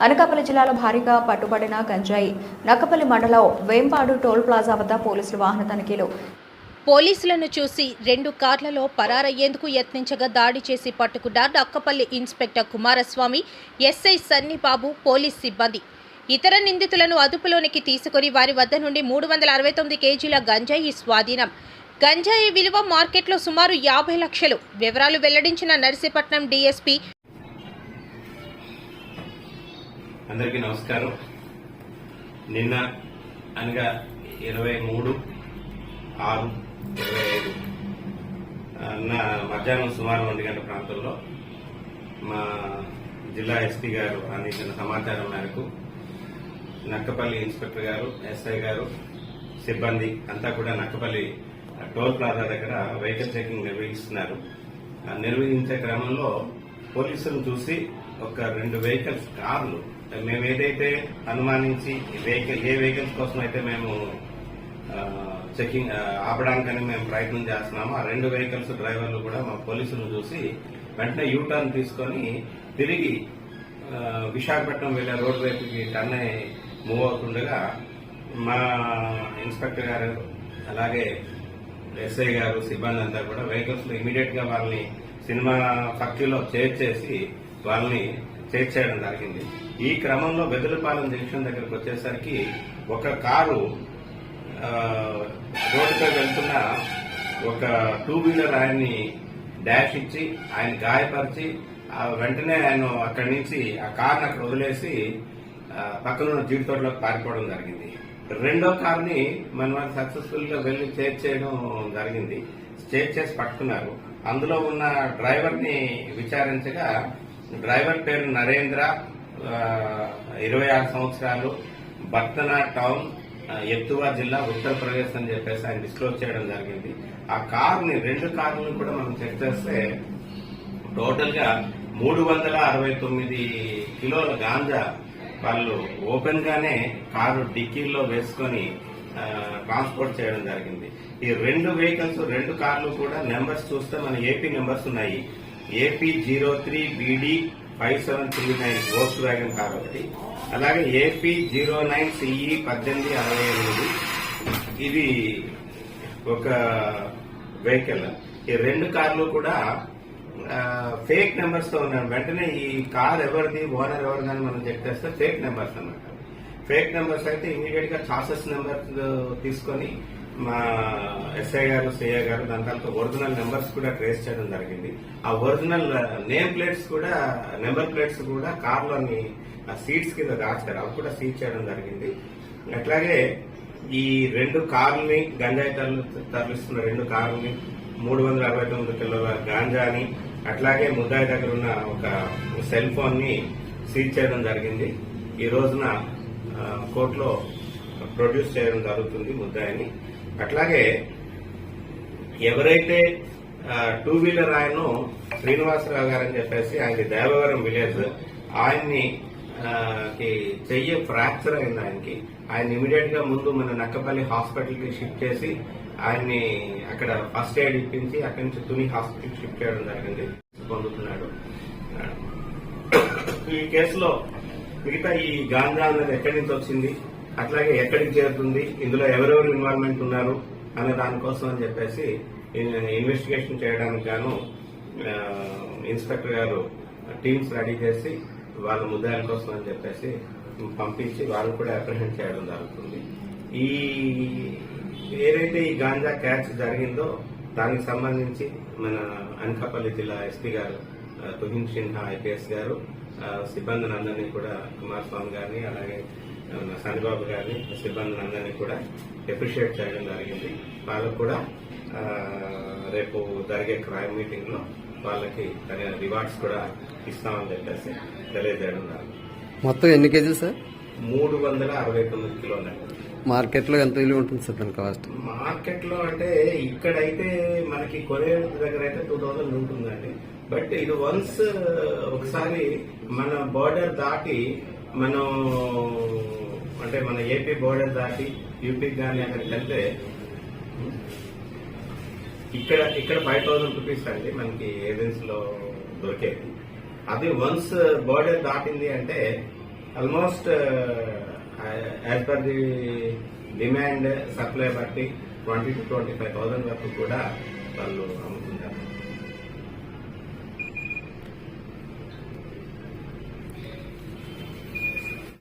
అనకాపల్లి జిల్లాలో భారీగా పట్టుబడిన గంజాయి. నక్కపల్లి మండలం వేంపాడు టోల్ ప్లాజా వద్ద పోలీసులు వాహన తనిఖీలు. పోలీసులను చూసి 2 కార్లలో పరారయ్యేందుకు యత్నించగా దాడి చేసి పట్టుకున్న Nakkapalli inspector Kumaraswamy, SI Sannibabu, police సిబ్బంది. ఇతర నిందితులను అదుపులోనికి తీసుకుని వారి వద్ద నుండి 369 కేజీల గంజాయి స్వాధీనం. గంజాయి విలువ మార్కెట్లో సుమారు 50 లక్షలు. వివరాలు వెల్లడించిన నర్సీపట్నం డీఎస్పీ. అందరికీ నమస్కారం. నిన్న అనగా 23/6/25 మధ్యాహ్నం సుమారు 1 గంట ప్రాంతంలో మా జిల్లా ఎస్పీ గారు అందించిన సమాచారం మేరకు నక్కపల్లి ఇన్స్పెక్టర్ గారు, ఎస్ఐ గారు, సిబ్బంది అంతా కూడా నక్కపల్లి టోల్ ప్లాజా దగ్గర వెహికల్ చెకింగ్ నిర్వహిస్తున్నారు. నిర్వహించే క్రమంలో పోలీసులను చూసి ఒక 2 వెహికల్స్ కార్లు మేము ఏదైతే అనుమానించి ఏ వెహికల్స్ కోసం అయితే మేము చెకింగ్ ఆపడానికని మేము ప్రయత్నం చేస్తున్నామో ఆ 2 వెహికల్స్ డ్రైవర్లు కూడా మా పోలీసులను చూసి వెంటనే యూటర్న్ తీసుకొని తిరిగి విశాఖపట్నం వెళ్లే రోడ్ వైపుకి టర్న్ అయి మూవ్ అవుతుండగా మా ఇన్స్పెక్టర్ గారు అలాగే ఎస్ఐ గారు, సిబ్బంది అంతా కూడా వెహికల్స్ లో ఇమీడియట్ గా వాళ్ళని సినిమా ఫ్యాక్టరీలో చేర్చేసి వాళ్ళని చేర్చేయడం జరిగింది. ఈ క్రమంలో బెదలపాలెం జంక్షన్ దగ్గరకు వచ్చేసరికి ఒక కారు రోడ్డుపై వెళ్తున్న ఒక 2 వీలర్ ఆయన్ని డాష్ ఇచ్చి ఆయన గాయపరిచి వెంటనే ఆయన అక్కడి నుంచి ఆ కార్ని అక్కడ వదిలేసి పక్కనున్న జీడి తోటలోకి పారిపోవడం జరిగింది. రెండో కార్ని మన వాళ్ళు సక్సెస్ఫుల్ గా వెళ్లి చేర్చేయడం జరిగింది. చేసి పట్టుకున్నారు. అందులో ఉన్న డ్రైవర్ ని విచారించగా డ్రైవర్ పేరు నరేంద్ర, 26 సంవత్సరాలు, బర్తనా టౌన్, ఎత్తువా జిల్లా, ఉత్తరప్రదేశ్ అని చెప్పేసి ఆయన డిస్క్లోజ్ చేయడం జరిగింది. ఆ కార్ని 2 కార్లను కూడా మనం చెక్ చేస్తే టోటల్ గా 369 కిలోల గాంజా వాళ్ళు ఓపెన్ గానే కారు డిక్కీల్లో వేసుకొని ట్రాన్స్పోర్ట్ చేయడం జరిగింది. ఈ 2 వెహికల్స్ 2 కార్లు కూడా నెంబర్స్ చూస్తే మన ఏపీ నెంబర్స్ ఉన్నాయి. AP 03BD5739 Volkswagen car ఒకటి, అలాగే ఏపీ 09CE 1868 ఇది ఒక వెహికల్. ఈ 2 కార్లు కూడా ఫేక్ నెంబర్స్ తో ఉన్నాయి. వెంటనే ఈ కార్ ఎవరిది, ఓనర్ ఎవరిది అని మనం చెక్ చేస్తే ఫేక్ నెంబర్స్ అన్నమాట. ఫేక్ నెంబర్స్ అయితే ఇమీడియట్ గా చాసెస్ నెంబర్ తీసుకొని మా ఎస్ఐ గారు, సిఐ గారు దాని తర్వాత ఒరిజినల్ నెంబర్స్ కూడా ట్రేస్ చేయడం జరిగింది. ఆ ఒరిజినల్ నేమ్ ప్లేట్స్ కూడా, నెంబర్ ప్లేట్స్ కూడా కార్లోని సీట్స్ కింద దాచారు. అవి కూడా సీజ్ చేయడం జరిగింది. అట్లాగే ఈ 2 కార్లని, గంజాయి తరలిస్తున్న 2 కార్లని, 369 కిలోల గాంజాని, అట్లాగే ముద్దాయి దగ్గర ఉన్న ఒక సెల్ ఫోన్ ని సీజ్ చేయడం జరిగింది. ఈ రోజున కోర్టులో ప్రొడ్యూస్ చేయడం జరుగుతుంది ముద్దాయిని. అట్లాగే ఎవరైతే 2 వీలర్ ఆయన శ్రీనివాసరావు గారని చెప్పేసి ఆయన దేవవరం విలేజ్, ఆయన్ని చెయ్యి ఫ్రాక్చర్ అయింది. ఆయన ఇమీడియట్ గా ముందు మన నక్కపల్లి హాస్పిటల్ కి షిఫ్ట్ చేసి ఆయన్ని అక్కడ ఫస్ట్ ఎయిడ్ ఇప్పించి అక్కడి నుంచి తుని హాస్పిటల్ షిఫ్ట్ చేయడం జరిగింది. పొందుతున్నాడు. ఈ కేసులో మిగతా ఈ గాంజా అనేది ఎక్కడి నుంచి వచ్చింది, అట్లాగే ఎక్కడికి చేరుతుంది, ఇందులో ఎవరెవరు ఇన్వాల్వ్మెంట్ ఉన్నారు అనే దానికోసం అని చెప్పేసి ఇన్వెస్టిగేషన్ చేయడానికి గాను ఇన్స్పెక్టర్ గారు టీమ్స్ రెడీ చేసి వాళ్ళ ముద్దాయిల కోసం అని చెప్పేసి పంపించి వాళ్ళు కూడా అప్రహెండ్ చేయడం జరుగుతుంది. ఈ ఏదైతే ఈ గాంజా క్యాచ్ జరిగిందో దానికి సంబంధించి మన అనకాపల్లి జిల్లా ఎస్పీ గారు తుహిన్ సిన్హా ఐపీఎస్ గారు సిబ్బందిని అందరినీ కూడా, కుమారస్వామి గారిని అలాగే సన్నిబాబు గారిని, సిబ్బందిని అందరినీ కూడా అప్రిషియేట్ చేయడం జరిగింది. వాళ్ళకు కూడా రేపు జరిగే క్రైమ్ మీటింగ్ లో వాళ్ళకి రివార్డ్స్ కూడా ఇస్తామని చెప్పేసి తెలియజేయడం జరిగింది. మొత్తం ఎన్ని కేజీలు సార్? 369 కిలోలు. మార్కెట్ లో ఎంత విలువ ఉంటుంది సార్ దాని కాస్ట్? మార్కెట్ లో అంటే ఇక్కడైతే మనకి కొరియర్ దగ్గర అయితే 2000 ఉంటుందండి. బట్ ఇది వన్స్ ఒకసారి మన బోర్డర్ దాటి మనం అంటే మన ఏపీ బోర్డర్ దాటి యూపీకి కానీ అక్కడికి వెళ్తే ఇక్కడ 5000 రూపీస్ అండి మనకి ఏజెన్సీలో దొరికేది. అది వన్స్ బోర్డర్ దాటింది అంటే almost as per the demand supply బట్టి 20,000 to 25,000 వరకు కూడా వాళ్ళు అమ్ముతుంటారు.